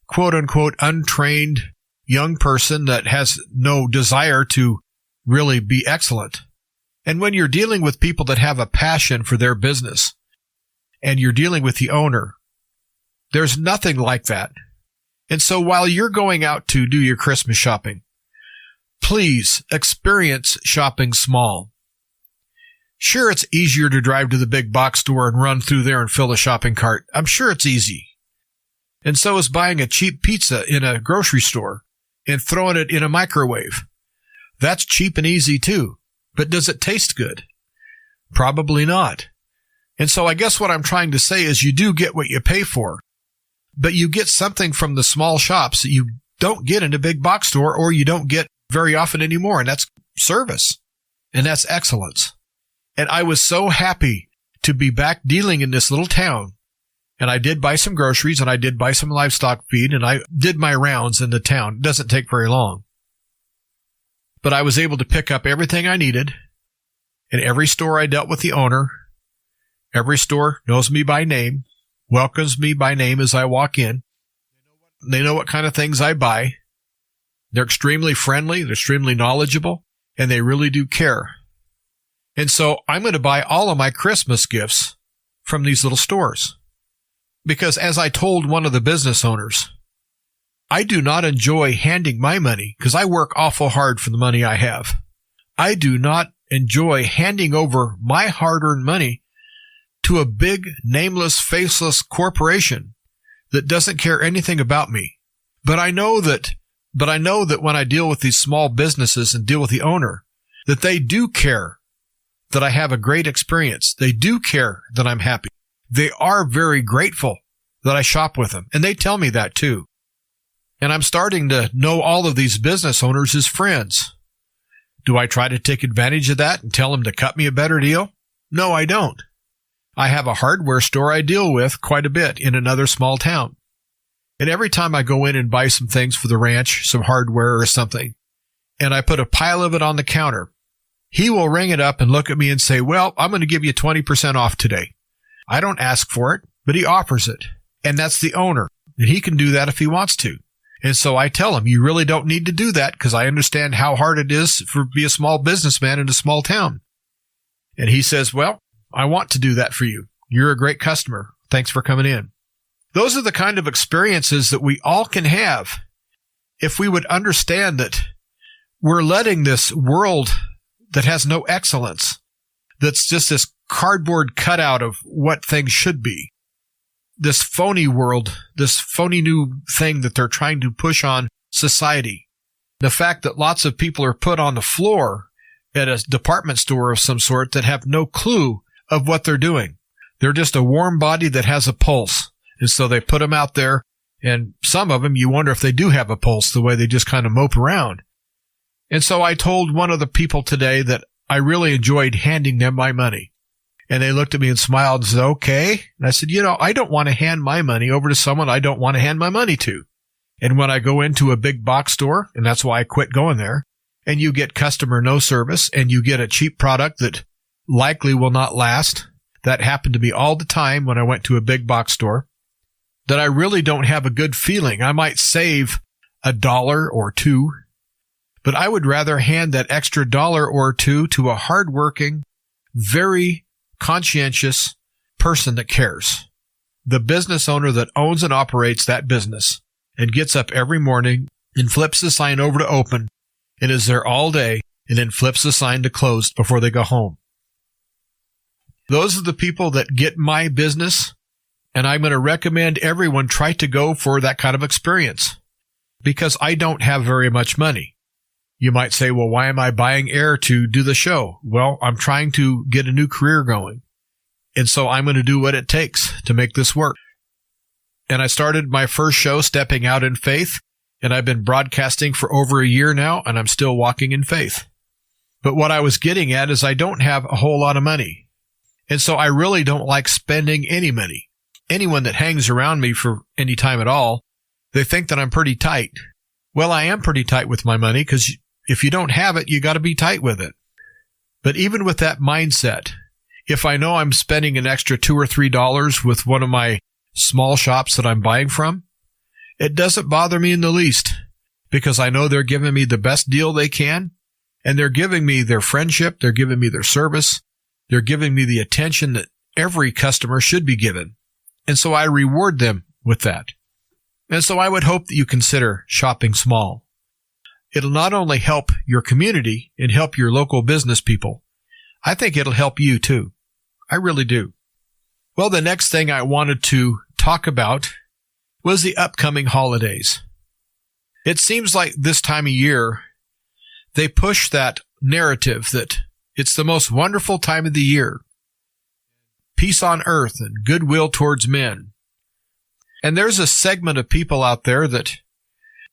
quote-unquote untrained young person that has no desire to really be excellent. And when you're dealing with people that have a passion for their business and you're dealing with the owner, there's nothing like that. And so while you're going out to do your Christmas shopping, please experience shopping small. Sure, it's easier to drive to the big box store and run through there and fill a shopping cart. I'm sure it's easy. And so is buying a cheap pizza in a grocery store and throwing it in a microwave. That's cheap and easy too. But does it taste good? Probably not. And so I guess what I'm trying to say is you do get what you pay for, but you get something from the small shops that you don't get in a big box store or you don't get very often anymore. And that's service. And that's excellence. And I was so happy to be back dealing in this little town. And I did buy some groceries and I did buy some livestock feed and I did my rounds in the town. It doesn't take very long. But I was able to pick up everything I needed. In every store I dealt with the owner. Every store knows me by name, welcomes me by name as I walk in. They know what kind of things I buy. They're extremely friendly, they're extremely knowledgeable, and they really do care. And so I'm going to buy all of my Christmas gifts from these little stores. Because as I told one of the business owners, I do not enjoy handing my money because I work awful hard for the money I have. I do not enjoy handing over my hard-earned money to a big, nameless, faceless corporation that doesn't care anything about me. But I know that when I deal with these small businesses and deal with the owner, that they do care that I have a great experience. They do care that I'm happy. They are very grateful that I shop with them. And they tell me that too. And I'm starting to know all of these business owners as friends. Do I try to take advantage of that and tell them to cut me a better deal? No, I don't. I have a hardware store I deal with quite a bit in another small town. And every time I go in and buy some things for the ranch, some hardware or something, and I put a pile of it on the counter, he will ring it up and look at me and say, well, I'm going to give you 20% off today. I don't ask for it, but he offers it. And that's the owner. And he can do that if he wants to. And so I tell him, you really don't need to do that because I understand how hard it is to be a small businessman in a small town. And he says, well, I want to do that for you. You're a great customer. Thanks for coming in. Those are the kind of experiences that we all can have if we would understand that we're letting this world that has no excellence, that's just this cardboard cutout of what things should be, this phony world, this phony new thing that they're trying to push on society. The fact that lots of people are put on the floor at a department store of some sort that have no clue of what they're doing. They're just a warm body that has a pulse. And so they put them out there, and some of them, you wonder if they do have a pulse, the way they just kind of mope around. And so I told one of the people today that I really enjoyed handing them my money. And they looked at me and smiled and said, okay. And I said, I don't want to hand my money over to someone I don't want to hand my money to. And when I go into a big box store, and that's why I quit going there, and you get customer no service, and you get a cheap product that likely will not last, that happened to me all the time when I went to a big box store, that I really don't have a good feeling. I might save $1 or $2, but I would rather hand that extra $1 or $2 to a hardworking, very conscientious person that cares. The business owner that owns and operates that business and gets up every morning and flips the sign over to open and is there all day and then flips the sign to closed before they go home. Those are the people that get my business, and I'm going to recommend everyone try to go for that kind of experience because I don't have very much money. You might say, well, why am I buying air to do the show? Well, I'm trying to get a new career going. And so I'm going to do what it takes to make this work. And I started my first show, Stepping Out in Faith, and I've been broadcasting for over a year now, and I'm still walking in faith. But what I was getting at is I don't have a whole lot of money. And so I really don't like spending any money. Anyone that hangs around me for any time at all, they think that I'm pretty tight. Well, I am pretty tight with my money because if you don't have it, you got to be tight with it. But even with that mindset, if I know I'm spending an extra $2 or $3 with one of my small shops that I'm buying from, it doesn't bother me in the least because I know they're giving me the best deal they can, and they're giving me their friendship, they're giving me their service, they're giving me the attention that every customer should be given. And so I reward them with that. And so I would hope that you consider shopping small. It'll not only help your community and help your local business people, I think it'll help you too. I really do. Well, the next thing I wanted to talk about was the upcoming holidays. It seems like this time of year, they push that narrative that it's the most wonderful time of the year. Peace on earth and goodwill towards men. And there's a segment of people out there that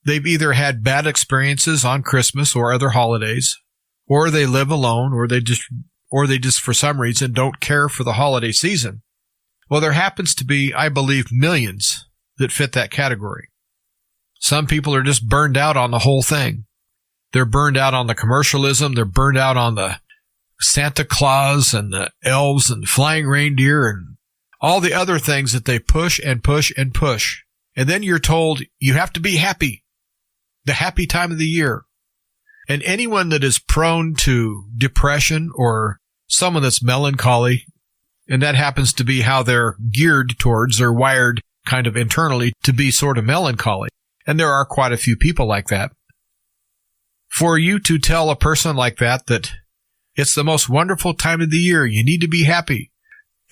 they've either had bad experiences on Christmas or other holidays, or they live alone, or they just for some reason don't care for the holiday season. Well, there happens to be, I believe, millions that fit that category. Some people are just burned out on the whole thing. They're burned out on the commercialism. They're burned out on the Santa Claus and the elves and flying reindeer and all the other things that they push and push and push. And then you're told you have to be happy, the happy time of the year. And anyone that is prone to depression or someone that's melancholy, and that happens to be how they're geared towards, they're wired kind of internally to be sort of melancholy. And there are quite a few people like that. For you to tell a person like that that it's the most wonderful time of the year, you need to be happy,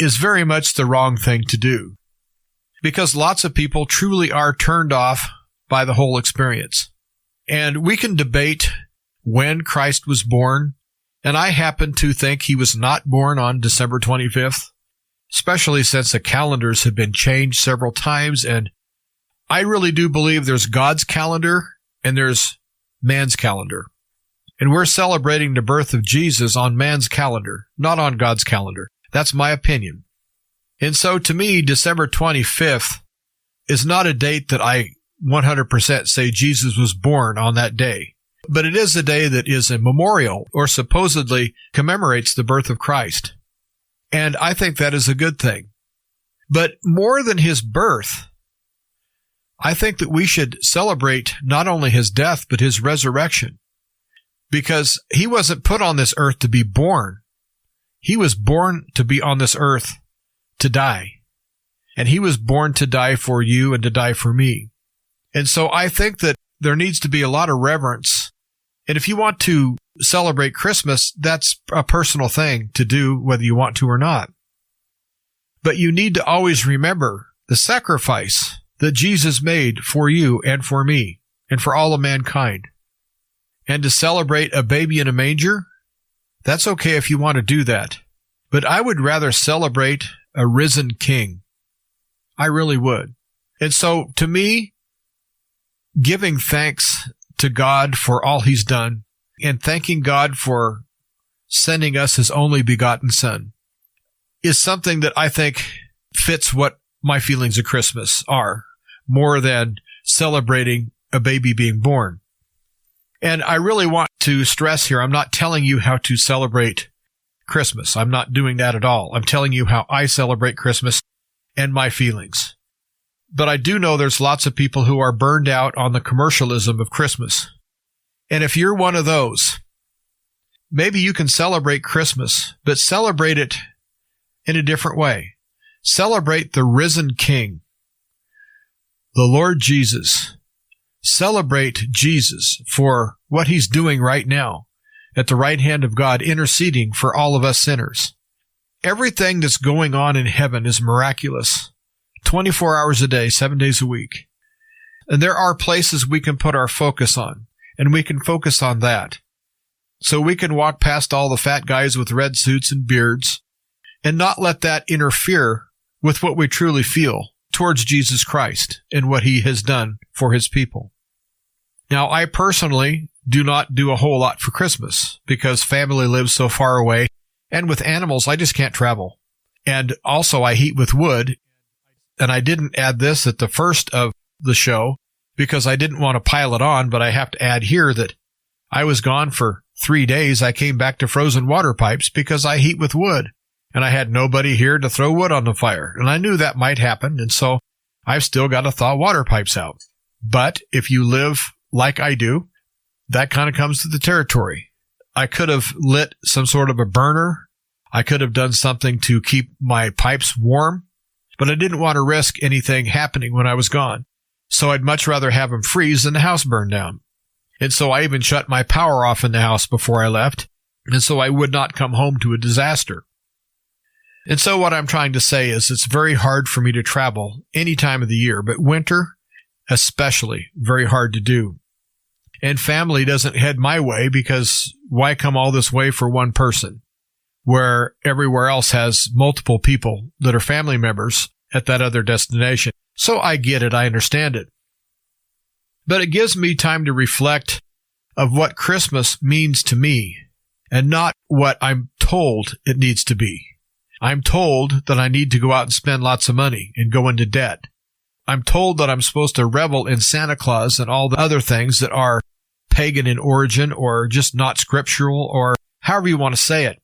is very much the wrong thing to do. Because lots of people truly are turned off by the whole experience. And we can debate when Christ was born, and I happen to think he was not born on December 25th. especially since the calendars have been changed several times. And I really do believe there's God's calendar and there's man's calendar. And we're celebrating the birth of Jesus on man's calendar, not on God's calendar. That's my opinion. And so to me, December 25th is not a date that I 100% say Jesus was born on that day. But it is a day that is a memorial or supposedly commemorates the birth of Christ. And I think that is a good thing. But more than his birth, I think that we should celebrate not only his death, but his resurrection. Because he wasn't put on this earth to be born. He was born to be on this earth to die. And he was born to die for you and to die for me. And so I think that there needs to be a lot of reverence. And if you want to celebrate Christmas, that's a personal thing to do, whether you want to or not. But you need to always remember the sacrifice that Jesus made for you and for me and for all of mankind. And to celebrate a baby in a manger, that's okay if you want to do that. But I would rather celebrate a risen king. I really would. And so to me, giving thanks to God for all he's done and thanking God for sending us his only begotten son is something that I think fits what my feelings of Christmas are, more than celebrating a baby being born. And I really want to stress here, I'm not telling you how to celebrate Christmas. I'm not doing that at all. I'm telling you how I celebrate Christmas and my feelings. But I do know there's lots of people who are burned out on the commercialism of Christmas. And if you're one of those, maybe you can celebrate Christmas, but celebrate it in a different way. Celebrate the risen King, the Lord Jesus. Celebrate Jesus for what he's doing right now at the right hand of God, interceding for all of us sinners. Everything that's going on in heaven is miraculous, 24 hours a day, 7 days a week. And there are places we can put our focus on, and we can focus on that. So we can walk past all the fat guys with red suits and beards and not let that interfere with what we truly feel towards Jesus Christ and what he has done for his people. Now, I personally do not do a whole lot for Christmas because family lives so far away, and with animals, I just can't travel. And also, I heat with wood, and I didn't add this at the first of the show because I didn't want to pile it on, but I have to add here that I was gone for 3 days. I came back to frozen water pipes because I heat with wood, and I had nobody here to throw wood on the fire, and I knew that might happen, and so I've still got to thaw water pipes out. But if you live like I do, that kind of comes to the territory. I could have lit some sort of a burner. I could have done something to keep my pipes warm, but I didn't want to risk anything happening when I was gone. So I'd much rather have them freeze than the house burn down. And so I even shut my power off in the house before I left, and so I would not come home to a disaster. And so what I'm trying to say is it's very hard for me to travel any time of the year, but winter especially very hard to do. And family doesn't head my way because why come all this way for one person where everywhere else has multiple people that are family members at that other destination? So I get it. I understand it. But it gives me time to reflect of what Christmas means to me and not what I'm told it needs to be. I'm told that I need to go out and spend lots of money and go into debt. I'm told that I'm supposed to revel in Santa Claus and all the other things that are pagan in origin or just not scriptural or however you want to say it.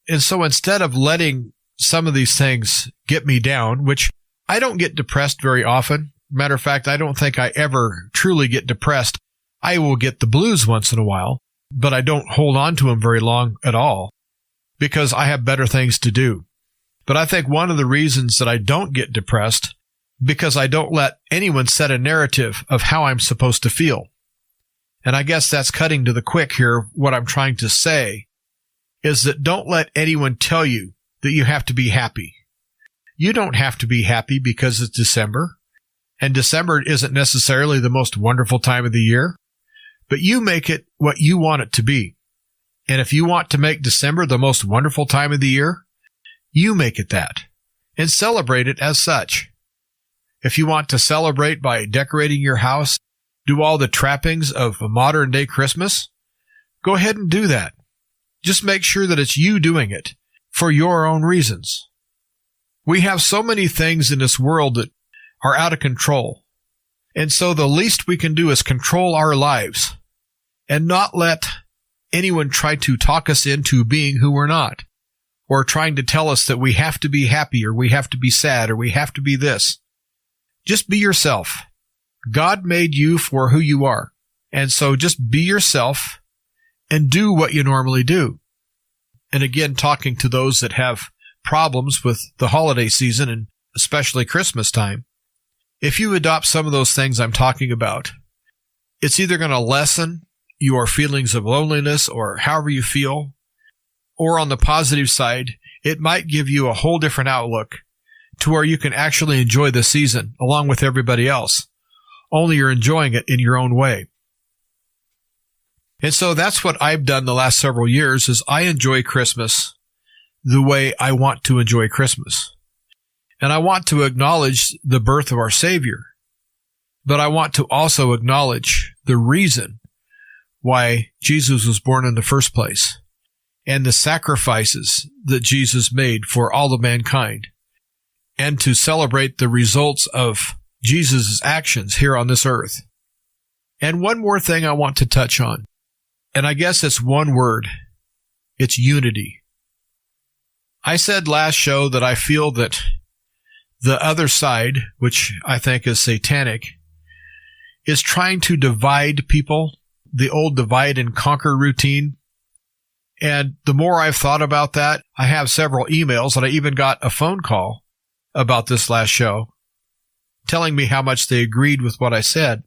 And so instead of letting some of these things get me down, which I don't get depressed very often. Matter of fact, I don't think I ever truly get depressed. I will get the blues once in a while, but I don't hold on to them very long at all because I have better things to do. But I think one of the reasons that I don't get depressed because I don't let anyone set a narrative of how I'm supposed to feel. And I guess that's cutting to the quick here. What I'm trying to say is that don't let anyone tell you that you have to be happy. You don't have to be happy because it's December. And December isn't necessarily the most wonderful time of the year, but you make it what you want it to be. And if you want to make December the most wonderful time of the year, you make it that. and celebrate it as such. If you want to celebrate by decorating your house, do all the trappings of a modern-day Christmas, go ahead and do that. Just make sure that it's you doing it for your own reasons. We have so many things in this world that are out of control. And so the least we can do is control our lives and not let anyone try to talk us into being who we're not, or trying to tell us that we have to be happy or we have to be sad or we have to be this. Just be yourself. God made you for who you are. And so just be yourself and do what you normally do. And again, talking to those that have problems with the holiday season and especially Christmas time, if you adopt some of those things I'm talking about, it's either going to lessen your feelings of loneliness or however you feel, or on the positive side, it might give you a whole different outlook to where you can actually enjoy the season along with everybody else, only you're enjoying it in your own way. And so that's what I've done the last several years is I enjoy Christmas the way I want to enjoy Christmas. And I want to acknowledge the birth of our Savior, but I want to also acknowledge the reason why Jesus was born in the first place and the sacrifices that Jesus made for all of mankind, and to celebrate the results of Jesus' actions here on this earth. And one more thing I want to touch on, and I guess it's one word. It's unity. I said last show that I feel that the other side, which I think is satanic, is trying to divide people, the old divide and conquer routine. And the more I've thought about that, I have several emails, and I even got a phone call about this last show, telling me how much they agreed with what I said.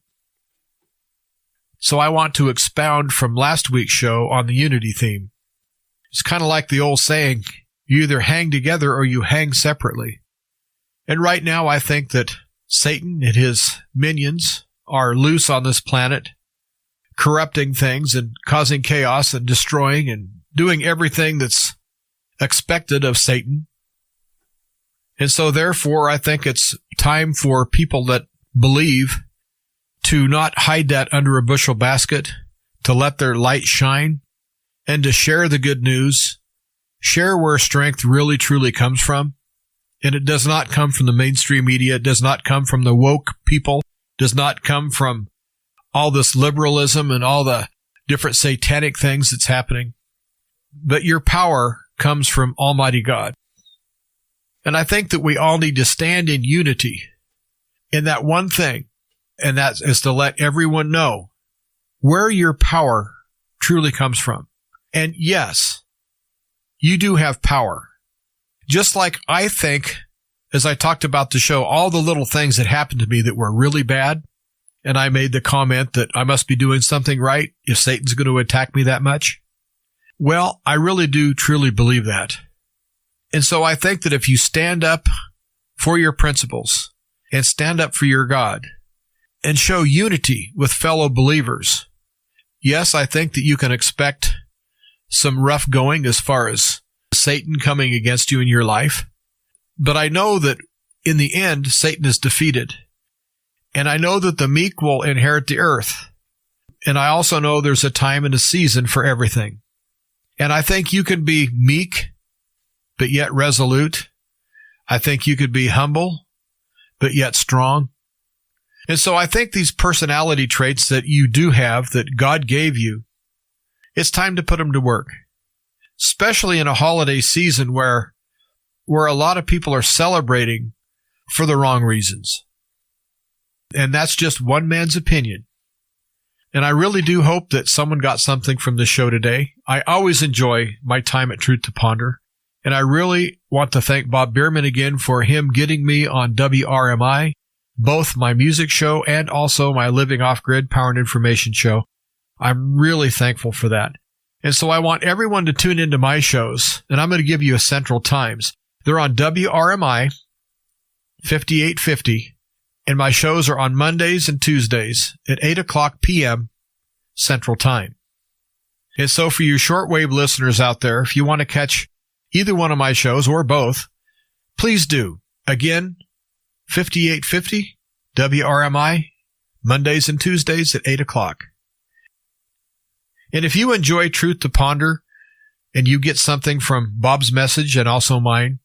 So I want to expound from last week's show on the unity theme. It's kind of like the old saying, you either hang together or you hang separately. And right now I think that Satan and his minions are loose on this planet, corrupting things and causing chaos and destroying and doing everything that's expected of Satan. And so therefore, I think it's time for people that believe to not hide that under a bushel basket, to let their light shine, and to share the good news, share where strength really truly comes from. And it does not come from the mainstream media. It does not come from the woke people. It does not come from all this liberalism and all the different satanic things that's happening. But your power comes from Almighty God. And I think that we all need to stand in unity in that one thing, and that is to let everyone know where your power truly comes from. And yes, you do have power. Just like I think, as I talked about the show, all the little things that happened to me that were really bad, and I made the comment that I must be doing something right if Satan's going to attack me that much. Well, I really do truly believe that. And so I think that if you stand up for your principles and stand up for your God and show unity with fellow believers, yes, I think that you can expect some rough going as far as Satan coming against you in your life. But I know that in the end, Satan is defeated. And I know that the meek will inherit the earth. And I also know there's a time and a season for everything. And I think you can be meek, but yet resolute. I think you could be humble, but yet strong. And so I think these personality traits that you do have, that God gave you, it's time to put them to work. Especially in a holiday season where a lot of people are celebrating for the wrong reasons. And that's just one man's opinion. And I really do hope that someone got something from this show today. I always enjoy my time at Truth to Ponder. And I really want to thank Bob Bierman again for him getting me on WRMI, both my music show and also my Living Off-Grid Power and Information show. I'm really thankful for that. And so I want everyone to tune into my shows, and I'm going to give you a central times. They're on WRMI 5850, and my shows are on Mondays and Tuesdays at 8 o'clock p.m. Central Time. And so for you shortwave listeners out there, if you want to catch either one of my shows or both, please do. Again, 5850 WRMI, Mondays and Tuesdays at 8 o'clock. And if you enjoy Truth to Ponder and you get something from Bob's message and also mine,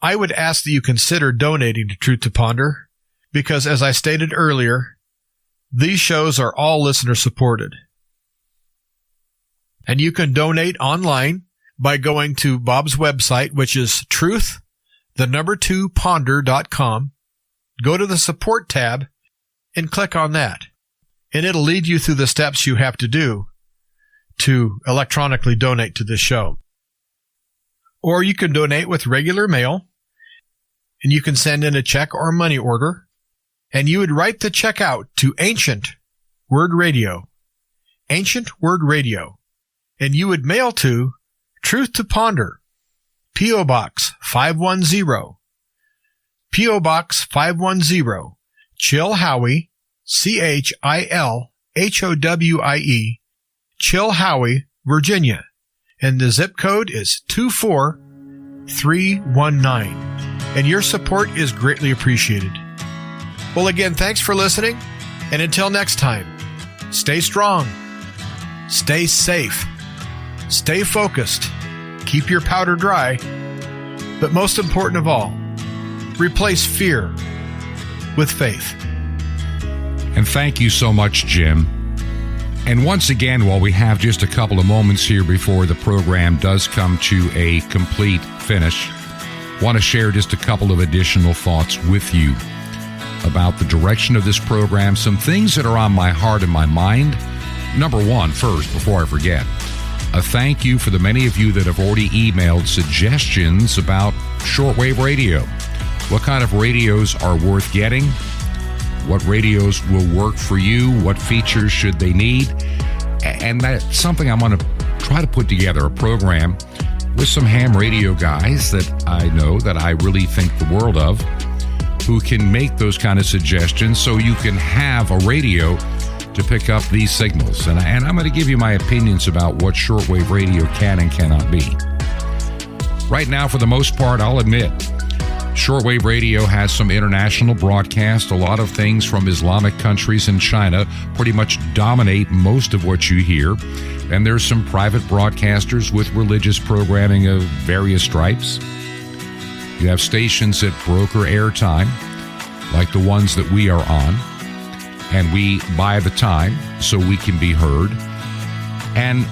I would ask that you consider donating to Truth to Ponder because, as I stated earlier, these shows are all listener supported. And you can donate online by going to Bob's website, which is truth2ponder.com. Go to the support tab and click on that. And it'll lead you through the steps you have to do to electronically donate to this show. Or you can donate with regular mail, and you can send in a check or money order, and you would write the check out to Ancient Word Radio. Ancient Word Radio. And you would mail to Truth to Ponder, P.O. Box 510. P.O. Box 510, Chilhowie, Chilhowie, Chilhowie, Virginia. And the zip code is 24319. And your support is greatly appreciated. Well, again, thanks for listening. And until next time, stay strong, stay safe, stay focused, keep your powder dry, but most important of all, replace fear with faith. And thank you so much, Jim. And once again, while we have just a couple of moments here before the program does come to a complete finish, I want to share just a couple of additional thoughts with you about the direction of this program, some things that are on my heart and my mind. Number one, first, before I forget, a thank you for the many of you that have already emailed suggestions about shortwave radio. What kind of radios are worth getting? What radios will work for you? What features should they need? And that's something I'm going to try to put together, a program with some ham radio guys that I know that I really think the world of, who can make those kind of suggestions so you can have a radio to pick up these signals. And I'm going to give you my opinions about what shortwave radio can and cannot be. Right now, for the most part, I'll admit, shortwave radio has some international broadcast. A lot of things from Islamic countries and China pretty much dominate most of what you hear. And there's some private broadcasters with religious programming of various stripes. You have stations that broker airtime, like the ones that we are on, and we buy the time so we can be heard. And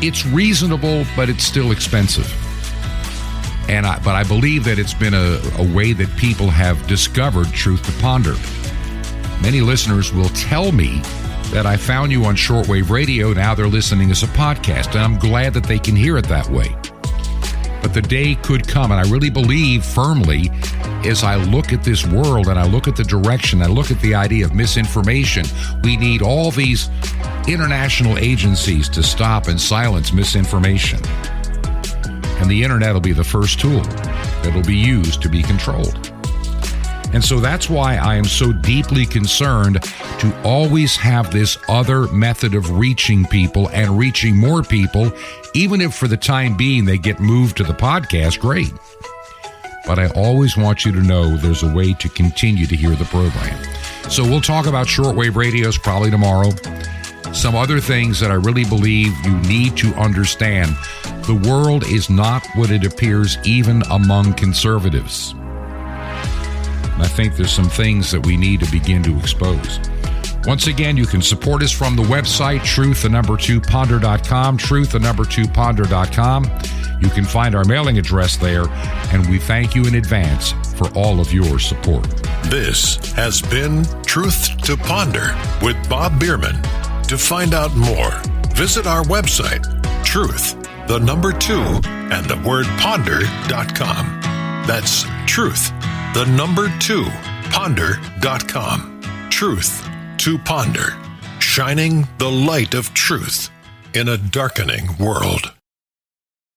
it's reasonable, but it's still expensive. But I believe that it's been a way that people have discovered Truth to Ponder. Many listeners will tell me that I found you on shortwave radio, now they're listening as a podcast, and I'm glad that they can hear it that way. But the day could come, and I really believe firmly, as I look at this world and I look at the direction, I look at the idea of misinformation, we need all these international agencies to stop and silence misinformation. And the internet will be the first tool that will be used to be controlled. And so that's why I am so deeply concerned to always have this other method of reaching people and reaching more people, even if for the time being they get moved to the podcast, great. But I always want you to know there's a way to continue to hear the program. So we'll talk about shortwave radios probably tomorrow. Some other things that I really believe you need to understand. The world is not what it appears even among conservatives. And I think there's some things that we need to begin to expose. Once again, you can support us from the website, truth2ponder.com, truth2ponder.com. You can find our mailing address there, and we thank you in advance for all of your support. This has been Truth to Ponder with Bob Bierman. To find out more, visit our website, truth2ponder.com. That's truth2ponder.com. Truth to Ponder, shining the light of truth in a darkening world.